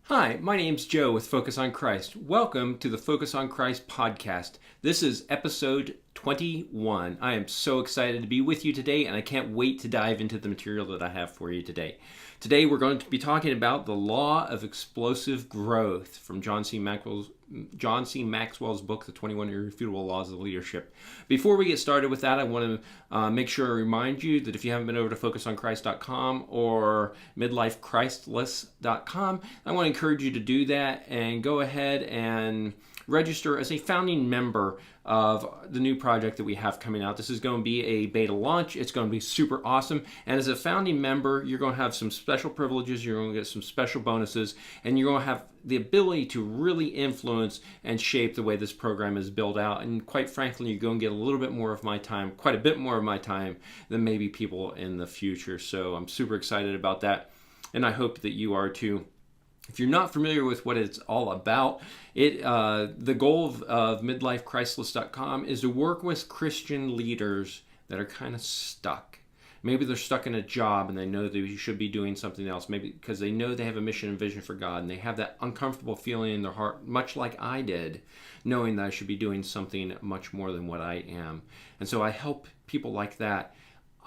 Hi, my name's Joe with Focus on Christ. Welcome to the Focus on Christ podcast. This is episode 21. I am so excited to be with you today, and I can't wait to dive into the material that I have for you today. Today, we're going to be talking about the law of explosive growth from John C. Maxwell's book, The 21 Irrefutable Laws of Leadership. Before we get started with that, I want to make sure I remind you that if you haven't been over to focusonchrist.com or midlifechristless.com, I want to encourage you to do that and go ahead and register as a founding member of the new project that we have coming out. This is going to be a beta launch. It's going to be super awesome. And as a founding member, you're going to have some special privileges. You're going to get some special bonuses. And you're going to have the ability to really influence and shape the way this program is built out. And quite frankly, you're going to get a little bit more of my time, quite a bit more of my time than maybe people in the future. So I'm super excited about that. And I hope that you are too. If you're not familiar with what it's all about, the goal of midlifechristless.com is to work with Christian leaders that are kind of stuck. Maybe they're stuck in a job and they know that you should be doing something else. Maybe because they know they have a mission and vision for God and they have that uncomfortable feeling in their heart, much like I did, knowing that I should be doing something much more than what I am. And so I help people like that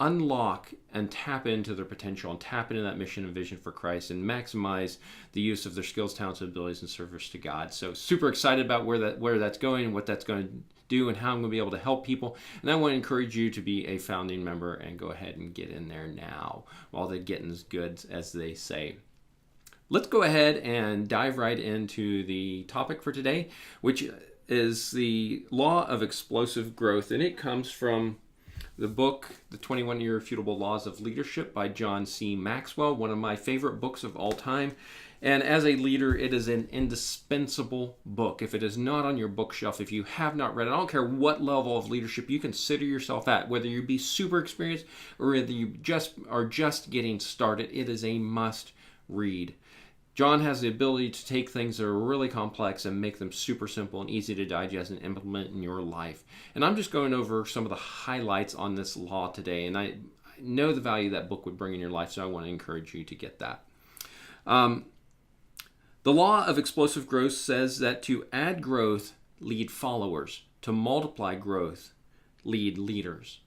unlock and tap into their potential and tap into that mission and vision for Christ and maximize the use of their skills, talents, and abilities in service to God. So super excited about where that's going and what that's going to do and how I'm going to be able to help people. And I want to encourage you to be a founding member and go ahead and get in there now while the getting's good, as they say. Let's go ahead and dive right into the topic for today, which is the law of explosive growth. And it comes from the book, The 21 Irrefutable Laws of Leadership by John C. Maxwell, one of my favorite books of all time. And as a leader, it is an indispensable book. If it is not on your bookshelf, if you have not read it, I don't care what level of leadership you consider yourself at, whether you be super experienced or whether you are just getting started, it is a must read. John has the ability to take things that are really complex and make them super simple and easy to digest and implement in your life. And I'm just going over some of the highlights on this law today. And I know the value that book would bring in your life, so I want to encourage you to get that. The law of explosive growth says that to add growth, lead followers. To multiply growth, lead leaders.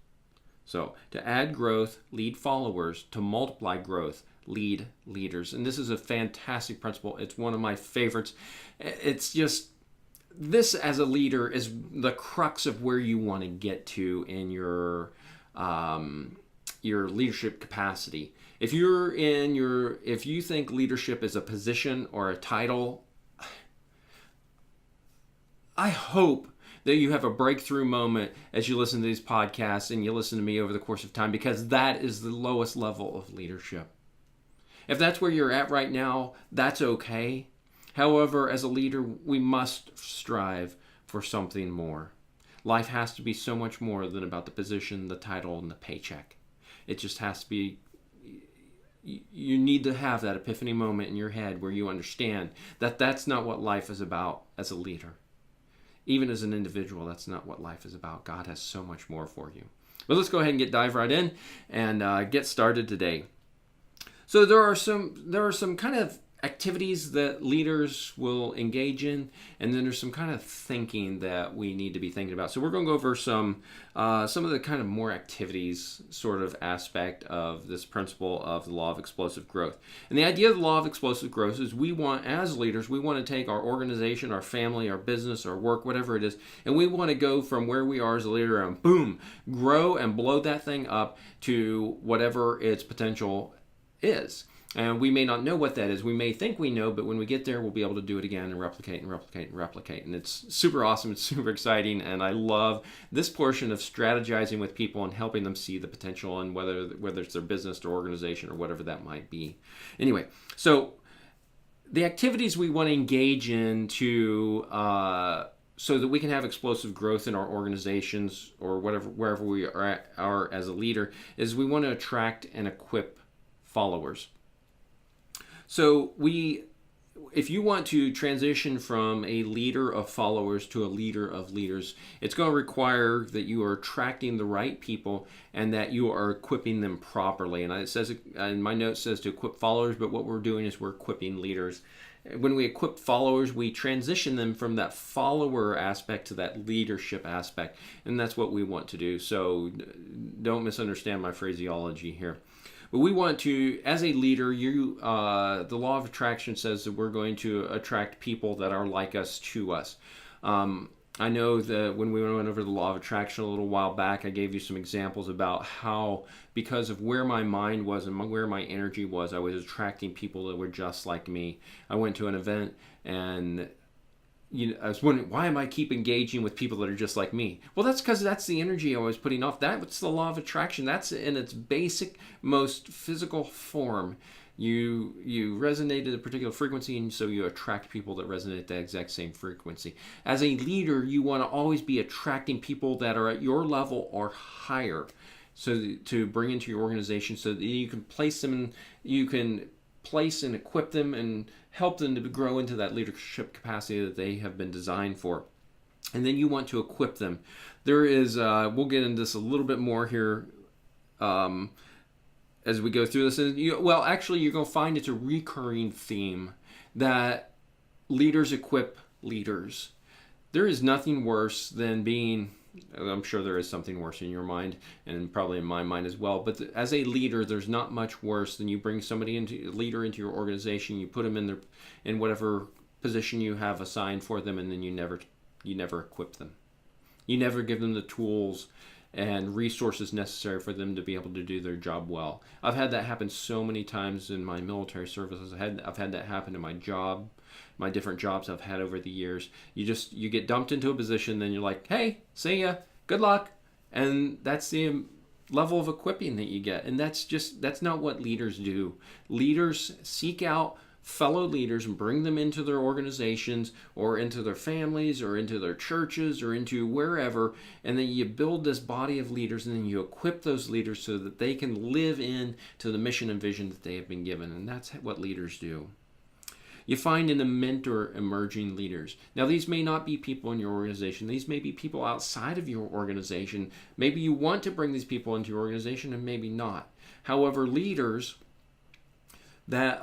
So to add growth, lead followers. To multiply growth, lead leaders. And this is a fantastic principle. It's one of my favorites. It's just, this as a leader is the crux of where you want to get to in your leadership capacity. If you think leadership is a position or a title, I hope that you have a breakthrough moment as you listen to these podcasts and you listen to me over the course of time, because that is the lowest level of leadership. If that's where you're at right now, that's okay. However, as a leader, we must strive for something more. Life has to be so much more than about the position, the title, and the paycheck. It just has to be, you need to have that epiphany moment in your head where you understand that that's not what life is about as a leader. Even as an individual, that's not what life is about. God has so much more for you. But let's go ahead and dive right in and get started today. So there are some kind of activities that leaders will engage in, and then there's some kind of thinking that we need to be thinking about. So we're going to go over some of the kind of more activities sort of aspect of this principle of the law of explosive growth. And the idea of the law of explosive growth is as leaders, we want to take our organization, our family, our business, our work, whatever it is, and we want to go from where we are as a leader and boom, grow and blow that thing up to whatever its potential is. And we may not know what that is. We may think we know, but when we get there, we'll be able to do it again and replicate and replicate and replicate. And it's super awesome. It's super exciting. And I love this portion of strategizing with people and helping them see the potential, and whether it's their business or organization or whatever that might be. Anyway, so the activities we want to engage in so that we can have explosive growth in our organizations or wherever we are as a leader, is we want to attract and equip followers. So if you want to transition from a leader of followers to a leader of leaders, it's going to require that you are attracting the right people and that you are equipping them properly. And it says, in my note says to equip followers, but what we're doing is we're equipping leaders. When we equip followers, we transition them from that follower aspect to that leadership aspect. And that's what we want to do. So don't misunderstand my phraseology here. But we want to, as a leader, the law of attraction says that we're going to attract people that are like us to us. I know that when we went over the law of attraction a little while back, I gave you some examples about how, because of where my mind was and where my energy was, I was attracting people that were just like me. I went to an event and I was wondering, why am I keep engaging with people that are just like me? Well, that's because that's the energy I was putting off. That's the law of attraction. That's in its basic, most physical form. You resonate at a particular frequency, and so you attract people that resonate at the exact same frequency. As a leader, you want to always be attracting people that are at your level or higher, so to bring into your organization, so that you can place them in, you can place and equip them and help them to grow into that leadership capacity that they have been designed for. And then you want to equip them. There is, we'll get into this a little bit more here as we go through this. And actually, you're going to find it's a recurring theme that leaders equip leaders. There is nothing worse than being, I'm sure there is something worse in your mind and probably in my mind as well, but as a leader, there's not much worse than you bring somebody a leader into your organization, you put them in whatever position you have assigned for them, and then you never equip them. You never give them the tools and resources necessary for them to be able to do their job well. I've had that happen so many times in my military services. I've had that happen in my job, my different jobs I've had over the years. You get dumped into a position, then you're like, hey, see ya, good luck. And that's the level of equipping that you get. And that's not what leaders do. Leaders seek out fellow leaders and bring them into their organizations or into their families or into their churches or into wherever, and then you build this body of leaders, and then you equip those leaders so that they can live into the mission and vision that they have been given. And that's what leaders do. You find in the mentor emerging leaders. Now, these may not be people in your organization. These may be people outside of your organization. Maybe you want to bring these people into your organization and maybe not. However, leaders that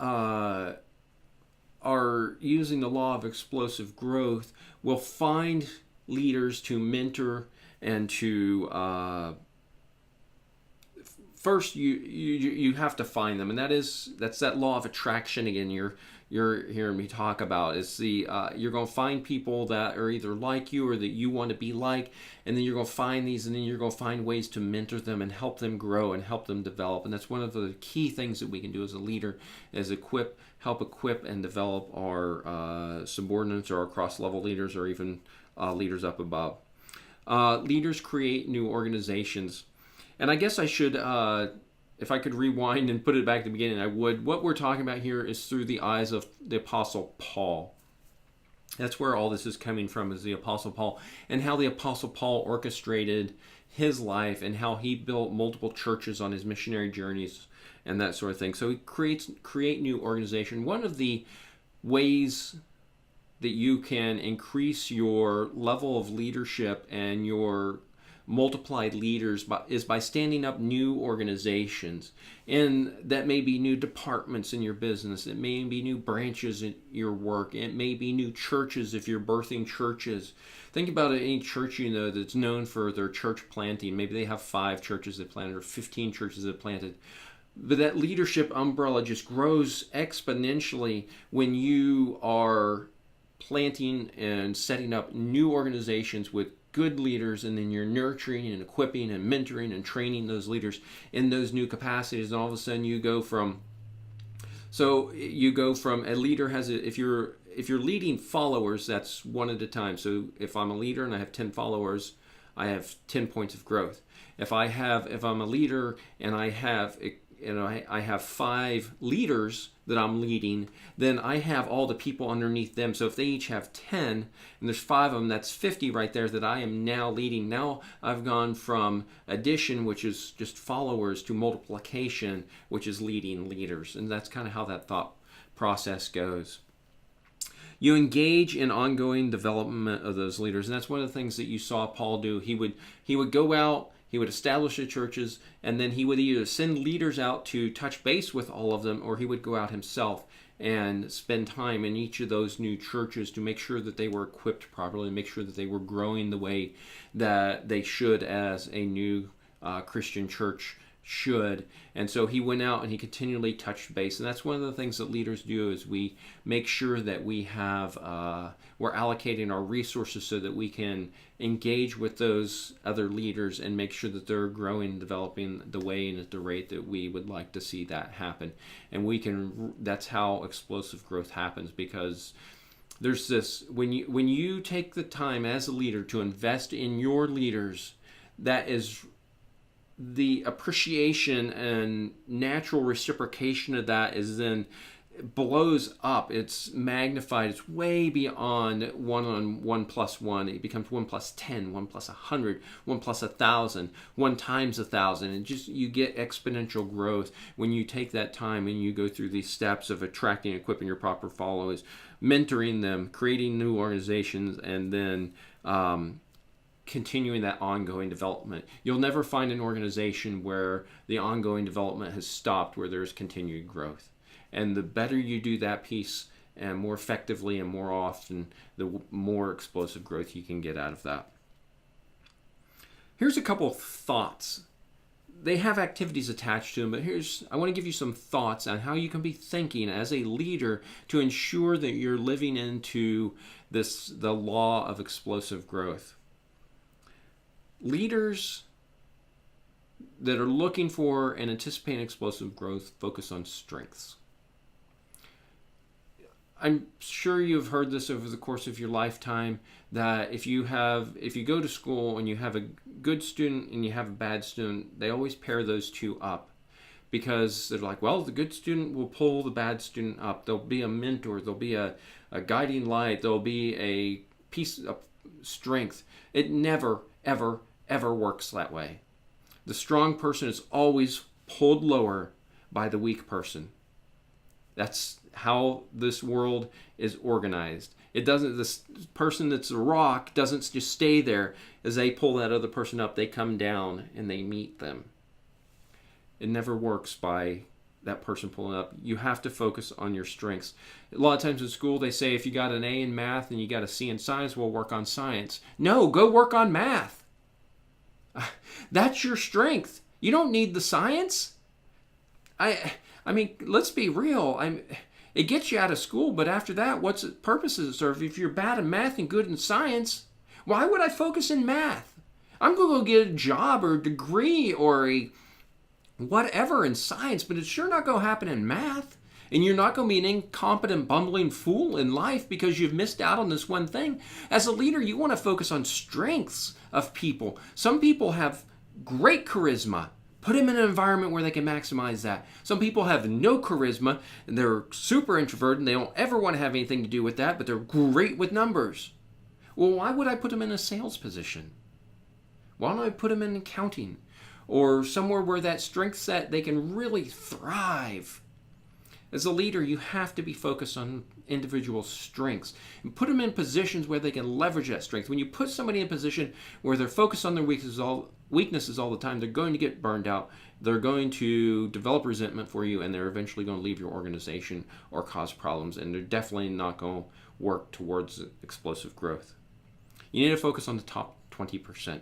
are using the law of explosive growth will find leaders to mentor and to first you have to find them, and that's that law of attraction again. You're hearing me talk about is you're going to find people that are either like you or that you want to be like, and then you're going to find these, and then you're going to find ways to mentor them and help them grow and help them develop. And that's one of the key things that we can do as a leader is help equip and develop our subordinates or our cross-level leaders or even leaders up above. Leaders create new organizations. And I guess I should, if I could rewind and put it back at the beginning, I would. What we're talking about here is through the eyes of the Apostle Paul. That's where all this is coming from, is the Apostle Paul, and how the Apostle Paul orchestrated his life and how he built multiple churches on his missionary journeys and that sort of thing. So he create new organization. One of the ways that you can increase your level of leadership and your multiplied leaders is by standing up new organizations. And that may be new departments in your business. It may be new branches in your work. It may be new churches if you're birthing churches. Think about any church you know that's known for their church planting. Maybe they have 5 churches they planted or 15 churches they planted. But that leadership umbrella just grows exponentially when you are planting and setting up new organizations with good leaders, and then you're nurturing and equipping and mentoring and training those leaders in those new capacities, and all of a sudden you go from a leader if you're leading followers, that's one at a time. So if I'm a leader and I have 10 followers, I have 10 points of growth. If I'm a leader and I have 5 leaders that I'm leading, then I have all the people underneath them. So if they each have 10, and there's 5 of them, that's 50 right there that I am now leading. Now I've gone from addition, which is just followers, to multiplication, which is leading leaders. And that's kind of how that thought process goes. You engage in ongoing development of those leaders, and that's one of the things that you saw Paul do. He would go out, he would establish the churches, and then he would either send leaders out to touch base with all of them, or he would go out himself and spend time in each of those new churches to make sure that they were equipped properly, make sure that they were growing the way that they should as a new Christian church should. And so he went out and he continually touched base, and that's one of the things that leaders do, is we make sure that we have we're allocating our resources so that we can engage with those other leaders and make sure that they're growing, developing the way and at the rate that we would like to see that happen. And that's how explosive growth happens, because there's this, when you take the time as a leader to invest in your leaders, that is the appreciation and natural reciprocation of that is then blows up. It's magnified. It's way beyond 1 on 1 plus 1. It becomes 1 plus 10, 1 plus 100, 1 plus 1,000, 1 times 1,000. And just, you get exponential growth when you take that time and you go through these steps of attracting, equipping your proper followers, mentoring them, creating new organizations, and then continuing that ongoing development. You'll never find an organization where the ongoing development has stopped, where there's continued growth. And the better you do that piece, and more effectively and more often, the more explosive growth you can get out of that. Here's a couple of thoughts. They have activities attached to them, but I want to give you some thoughts on how you can be thinking as a leader to ensure that you're living into the law of explosive growth. Leaders that are looking for and anticipating explosive growth focus on strengths. I'm sure you've heard this over the course of your lifetime, that if you go to school and you have a good student and you have a bad student, they always pair those two up, because they're like, well, the good student will pull the bad student up. There'll be a mentor. There'll be a guiding light. There'll be a piece of strength. It never, ever, ever works that way. The strong person is always pulled lower by the weak person. That's how this world is organized. This person that's a rock doesn't just stay there. As they pull that other person up, they come down and they meet them. It never works by that person pulling up. You have to focus on your strengths. A lot of times in school they say, if you got an A in math and you got a C in science, we'll work on science. No, go work on math. That's your strength. You don't need the science. I mean, let's be real. It gets you out of school, but after that, what's the purpose does it serve? If you're bad in math and good in science, why would I focus in math? I'm going to go get a job or a degree or a whatever in science, but it's sure not going to happen in math. And you're not going to be an incompetent, bumbling fool in life because you've missed out on this one thing. As a leader, you want to focus on strengths of people. Some people have great charisma. Put them in an environment where they can maximize that. Some people have no charisma, and they're super introverted, and they don't ever want to have anything to do with that, but they're great with numbers. Well, why would I put them in a sales position? Why don't I put them in accounting? Or somewhere where that strength set, they can really thrive. As a leader, you have to be focused on individual strengths and put them in positions where they can leverage that strength. When you put somebody in a position where they're focused on their weaknesses all the time, they're going to get burned out. They're going to develop resentment for you, and they're eventually going to leave your organization or cause problems, and they're definitely not going to work towards explosive growth. You need to focus on the top 20%.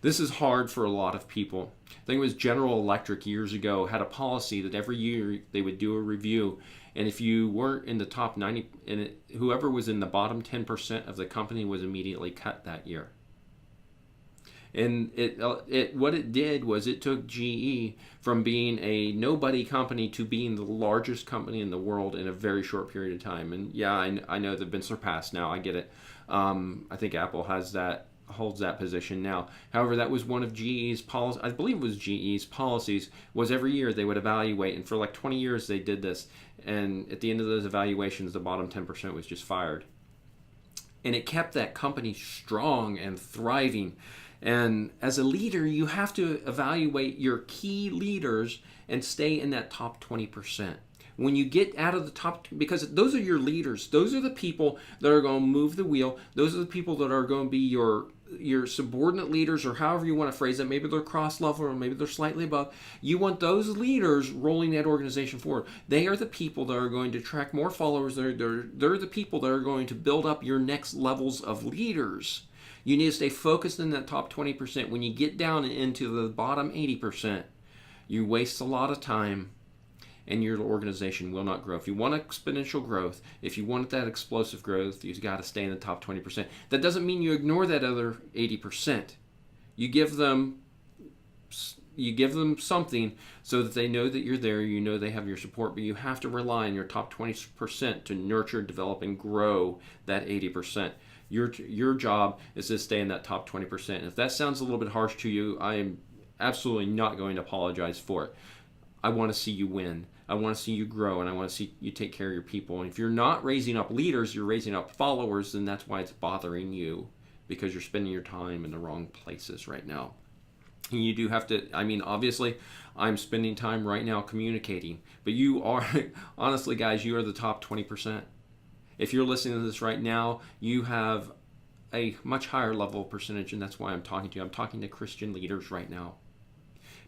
This is hard for a lot of people. I think it was General Electric years ago had a policy that every year they would do a review, and if you weren't in the top 90, whoever was in the bottom 10% of the company was immediately cut that year. And what it did was it took GE from being a nobody company to being the largest company in the world in a very short period of time. And yeah, I know they've been surpassed now. I get it. I think Apple holds that position now. However, that was one of GE's policies. I believe it was GE's policies, was every year they would evaluate, and for like 20 years they did this, and at the end of those evaluations the bottom 10% was just fired. And it kept that company strong and thriving. And as a leader, you have to evaluate your key leaders and stay in that top 20%. When you get out of the top, because those are your leaders. Those are the people that are going to move the wheel. Those are the people that are going to be your subordinate leaders, or however you want to phrase it. Maybe they're cross level, or maybe they're slightly above. You want those leaders rolling that organization forward. They are the people that are going to attract more followers. They're the people that are going to build up your next levels of leaders. You need to stay focused in that top 20%. When you get down into the bottom 80%, you waste a lot of time and your organization will not grow. If you want exponential growth, if you want that explosive growth, you've got to stay in the top 20%. That doesn't mean you ignore that other 80%. You give them something so that they know that you're there, you know they have your support, but you have to rely on your top 20% to nurture, develop, and grow that 80%. Your job is to stay in that top 20%. And if that sounds a little bit harsh to you, I am absolutely not going to apologize for it. I want to see you win. I want to see you grow, and I want to see you take care of your people. And if you're not raising up leaders, you're raising up followers, then that's why it's bothering you, because you're spending your time in the wrong places right now. And you do have to, obviously, I'm spending time right now communicating, but you are, honestly, guys, you are the top 20%. If you're listening to this right now, you have a much higher level percentage, and that's why I'm talking to you. I'm talking to Christian leaders right now.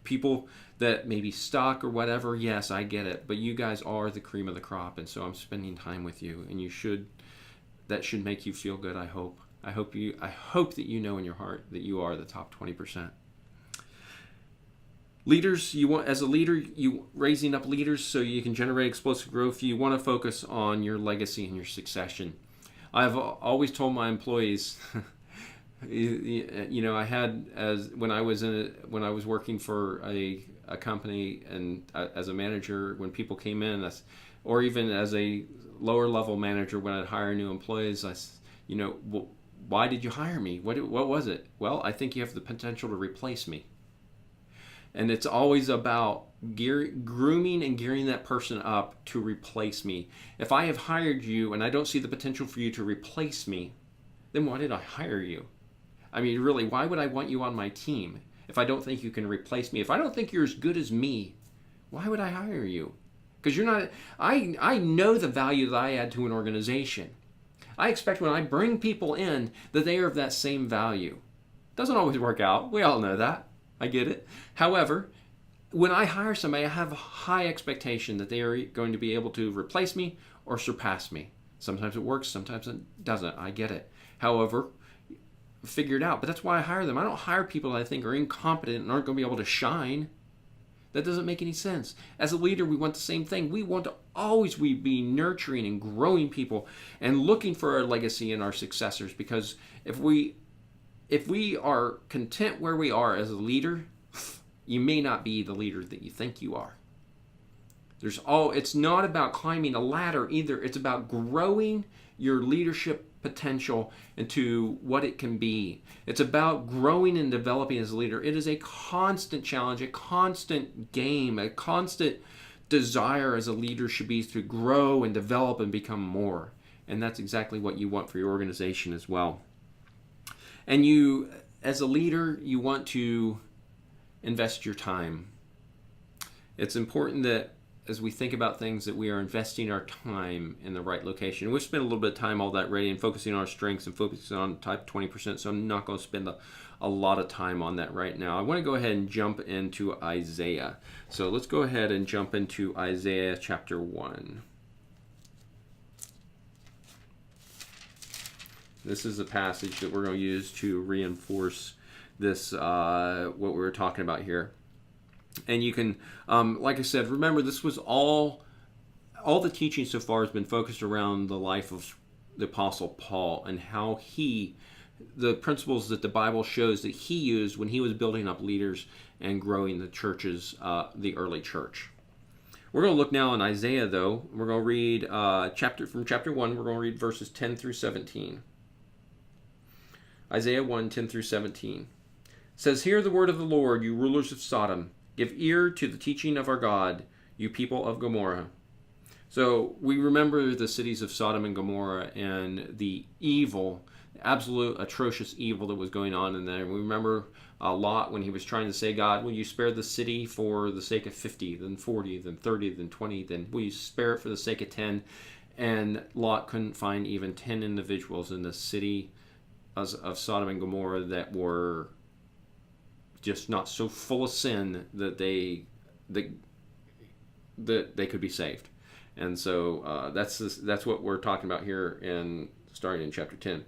People that may be stuck or whatever, yes, I get it, but you guys are the cream of the crop, and so I'm spending time with you, and that should make you feel good. I hope that you know in your heart that you are the top 20%. Leaders, as a leader, you raising up leaders so you can generate explosive growth. You want to focus on your legacy and your succession. I've always told my employees, I had when I was working for a company and as a manager, when people came in, or even as a lower level manager, when I'd hire new employees, why did you hire me? What was it? Well, I think you have the potential to replace me. And it's always about grooming and gearing that person up to replace me. If I have hired you and I don't see the potential for you to replace me, then why did I hire you? Really, why would I want you on my team if I don't think you can replace me? If I don't think you're as good as me, why would I hire you? Because you're not, I know the value that I add to an organization. I expect when I bring people in that they are of that same value. Doesn't always work out. We all know that. I get it. However, when I hire somebody, I have a high expectation that they are going to be able to replace me or surpass me. Sometimes it works, sometimes it doesn't. I get it. However, figure it out. But that's why I hire them. I don't hire people that I think are incompetent and aren't going to be able to shine. That doesn't make any sense. As a leader, we want the same thing. We want to always be nurturing and growing people and looking for our legacy and our successors, because if we are content where we are as a leader, you may not be the leader that you think you are. It's not about climbing a ladder either. It's about growing your leadership potential into what it can be. It's about growing and developing as a leader. It is a constant challenge, a constant game, a constant desire as a leader should be to grow and develop and become more. And that's exactly what you want for your organization as well. And you, as a leader, you want to invest your time. It's important that as we think about things that we are investing our time in the right location. We've spent a little bit of time all that ready and focusing on our strengths and focusing on type 20%, so I'm not going to spend a lot of time on that right now. I want to go ahead and jump into Isaiah. So let's go ahead and jump into Isaiah chapter 1. This is a passage that we're going to use to reinforce this, what we were talking about here. And you can, like I said, remember this was all the teaching so far has been focused around the life of the Apostle Paul and how the principles that the Bible shows that he used when he was building up leaders and growing the churches, the early church. We're going to look now in Isaiah, though. We're going to read from chapter 1, we're going to read verses 10 through 17. Isaiah 1, 10 through 17. It says, "Hear the word of the Lord, you rulers of Sodom. Give ear to the teaching of our God, you people of Gomorrah." So we remember the cities of Sodom and Gomorrah and the evil absolute atrocious evil that was going on in there. We remember Lot when he was trying to say, God, will you spare the city for the sake of 50, then 40, then 30, then 20, then will you spare it for the sake of 10? And Lot couldn't find even 10 individuals in the city of Sodom and Gomorrah that were just not so full of sin that they could be saved. And so that's what we're talking about here starting in chapter 10.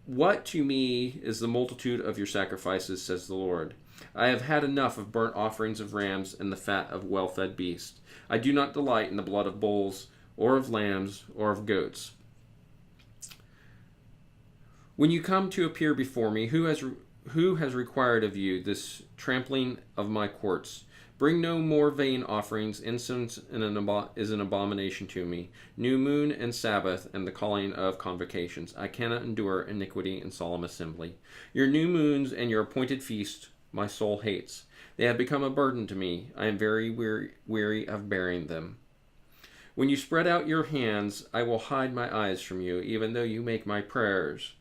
What to me is the multitude of your sacrifices, says the Lord. I have had enough of burnt offerings of rams and the fat of well-fed beasts. I do not delight in the blood of bulls or of lambs or of goats. When you come to appear before me, who has required of you this trampling of my courts? Bring no more vain offerings. Incense is an abomination to me. New moon and Sabbath and the calling of convocations. I cannot endure iniquity and solemn assembly. Your new moons and your appointed feasts my soul hates. They have become a burden to me. I am very weary of bearing them. When you spread out your hands, I will hide my eyes from you, even though you make my prayers.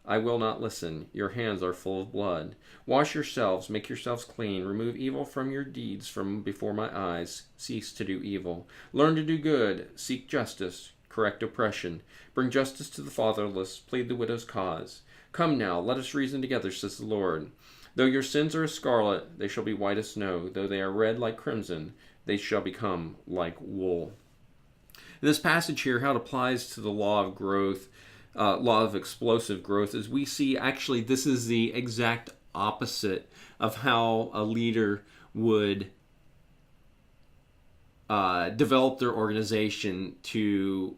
I will not listen. Your hands are full of blood. Wash yourselves, make yourselves clean. Remove evil from your deeds from before my eyes. Cease to do evil. Learn to do good. Seek justice. Correct oppression. Bring justice to the fatherless. Plead the widow's cause. Come now, let us reason together, says the Lord. Though your sins are as scarlet, they shall be white as snow. Though they are red like crimson, they shall become like wool. In this passage here, how it applies to the law of growth, law of explosive growth, is we see actually this is the exact opposite of how a leader would develop their organization to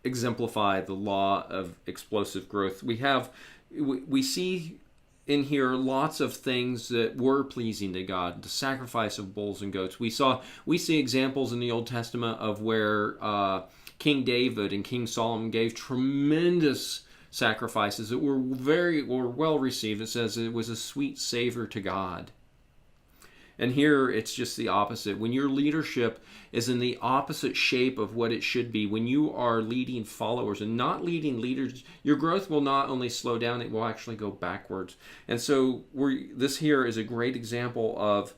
exemplify the law of explosive growth. We see in here lots of things that were pleasing to God, the sacrifice of bulls and goats. We see examples in the Old Testament of where King David and King Solomon gave tremendous sacrifices that were well received. It says it was a sweet savor to God. And here it's just the opposite. When your leadership is in the opposite shape of what it should be, when you are leading followers and not leading leaders, your growth will not only slow down, it will actually go backwards. And so this here is a great example of,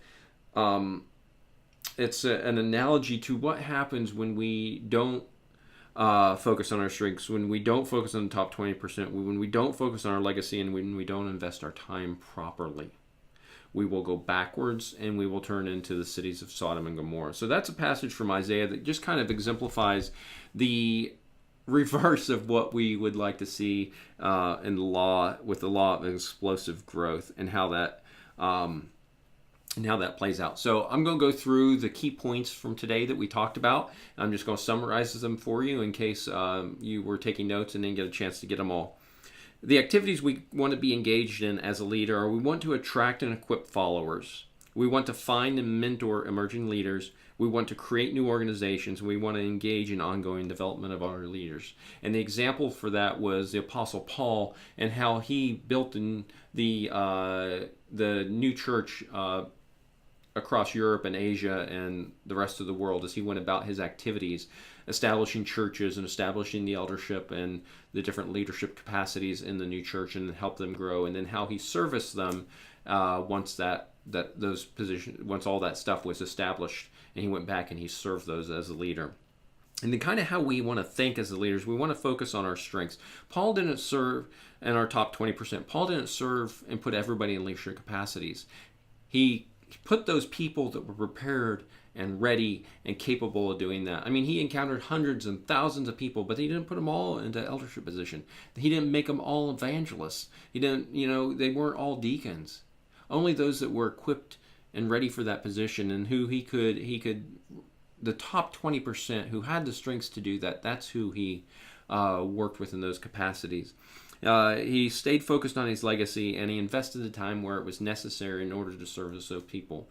it's an analogy to what happens when we don't focus on our strengths, when we don't focus on the top 20%, when we don't focus on our legacy, and when we don't invest our time properly. We will go backwards and we will turn into the cities of Sodom and Gomorrah. So that's a passage from Isaiah that just kind of exemplifies the reverse of what we would like to see in the law, with the law of explosive growth, and how that plays out. So I'm going to go through the key points from today that we talked about. I'm just going to summarize them for you in case you were taking notes and didn't get a chance to get them all. The activities we want to be engaged in as a leader are: we want to attract and equip followers. We want to find and mentor emerging leaders. We want to create new organizations. We want to engage in ongoing development of our leaders. And the example for that was the Apostle Paul and how he built in the new church across Europe and Asia and the rest of the world as he went about his activities, establishing churches and establishing the eldership and the different leadership capacities in the new church, and help them grow, and then how he serviced them once once all that stuff was established, and he went back and he served those as a leader. And then kind of how we want to think as the leaders, we want to focus on our strengths. Paul didn't serve in our top 20%. Paul didn't serve and put everybody in leadership capacities. He put those people that were prepared and ready and capable of doing that. I mean, he encountered hundreds and thousands of people, but he didn't put them all into eldership position. He didn't make them all evangelists. He didn't, they weren't all deacons. Only those that were equipped and ready for that position, and who he could, the top 20% who had the strengths to do that, that's who he worked with in those capacities. He stayed focused on his legacy, and he invested the time where it was necessary in order to service those people.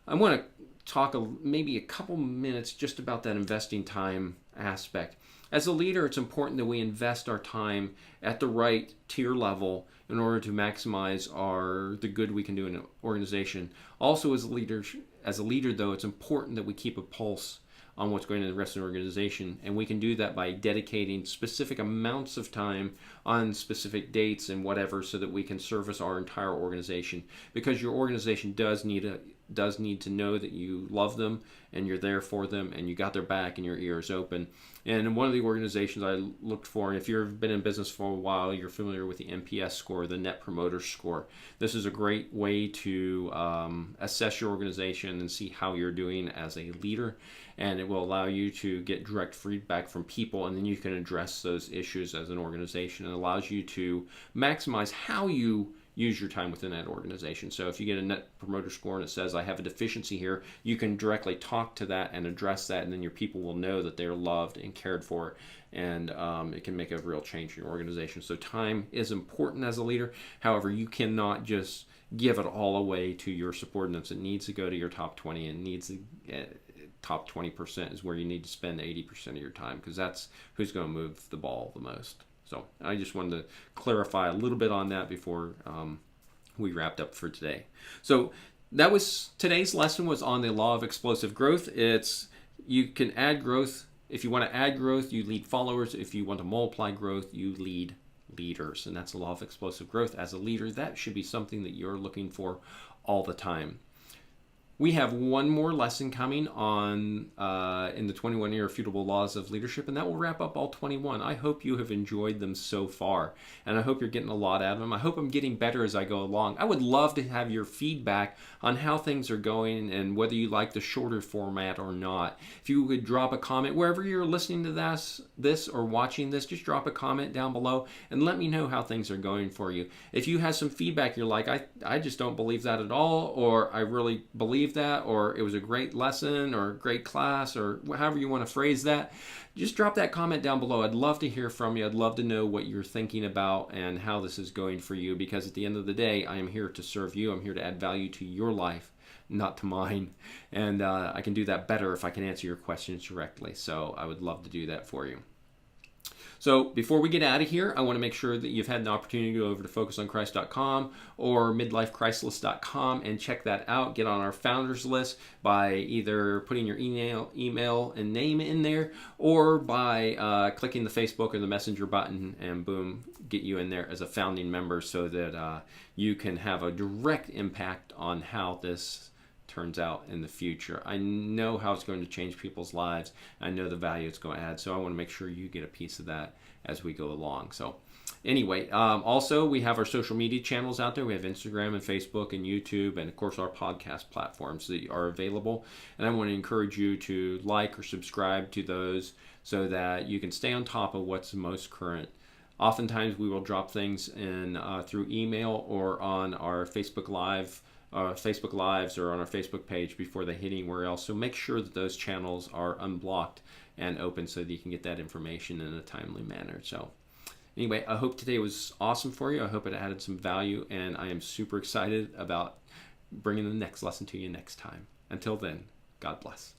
I want to talk maybe a couple minutes just about that investing time aspect. As a leader, it's important that we invest our time at the right tier level in order to maximize the good we can do in an organization. Also, as a leader, though, it's important that we keep a pulse on what's going on in the rest of the organization. And we can do that by dedicating specific amounts of time on specific dates and whatever, so that we can service our entire organization. Because your organization does need to know that you love them and you're there for them and you got their back and your ears open. And one of the organizations I looked for, and if you've been in business for a while, you're familiar with the NPS score, the Net Promoter Score. This is a great way to assess your organization and see how you're doing as a leader. And it will allow you to get direct feedback from people, and then you can address those issues as an organization. It allows you to maximize how you use your time within that organization. So if you get a Net Promoter Score and it says, I have a deficiency here, you can directly talk to that and address that, and then your people will know that they're loved and cared for, and it can make a real change in your organization. So time is important as a leader. However, you cannot just give it all away to your subordinates. It needs to go to your top 20, and needs to top 20% is where you need to spend 80% of your time, because that's who's going to move the ball the most. So I just wanted to clarify a little bit on that before we wrapped up for today. So that was today's lesson, was on the law of explosive growth. It's, you can add growth. If you want to add growth, you lead followers. If you want to multiply growth, you lead leaders. And that's the law of explosive growth. As a leader, that should be something that you're looking for all the time. We have one more lesson coming on in the 21 Irrefutable Laws of Leadership, and that will wrap up all 21. I hope you have enjoyed them so far, and I hope you're getting a lot out of them. I hope I'm getting better as I go along. I would love to have your feedback on how things are going and whether you like the shorter format or not. If you would drop a comment wherever you're listening to this or watching this, just drop a comment down below and let me know how things are going for you. If you have some feedback, you're like, I just don't believe that at all, or I really believe that, or it was a great lesson or great class, or however you want to phrase that, just drop that comment down below. I'd love to hear from you. I'd love to know what you're thinking about and how this is going for you, because at the end of the day, I am here to serve you. I'm here to add value to your life, not to mine. And I can do that better if I can answer your questions directly. So I would love to do that for you. So before we get out of here, I want to make sure that you've had an opportunity to go over to focusonchrist.com or midlifechristless.com and check that out. Get on our founders list by either putting your email and name in there, or by clicking the Facebook or the Messenger button, and boom, get you in there as a founding member, so that you can have a direct impact on how this turns out in the future. I know how it's going to change people's lives. I know the value it's going to add. So I want to make sure you get a piece of that as we go along. So anyway, also we have our social media channels out there. We have Instagram and Facebook and YouTube, and of course our podcast platforms that are available. And I want to encourage you to like or subscribe to those, so that you can stay on top of what's most current. Oftentimes we will drop things in through email or on our Facebook Lives or on our Facebook page before they hit anywhere else. So make sure that those channels are unblocked and open, so that you can get that information in a timely manner. So anyway, I hope today was awesome for you. I hope it added some value, and I am super excited about bringing the next lesson to you next time. Until then, God bless.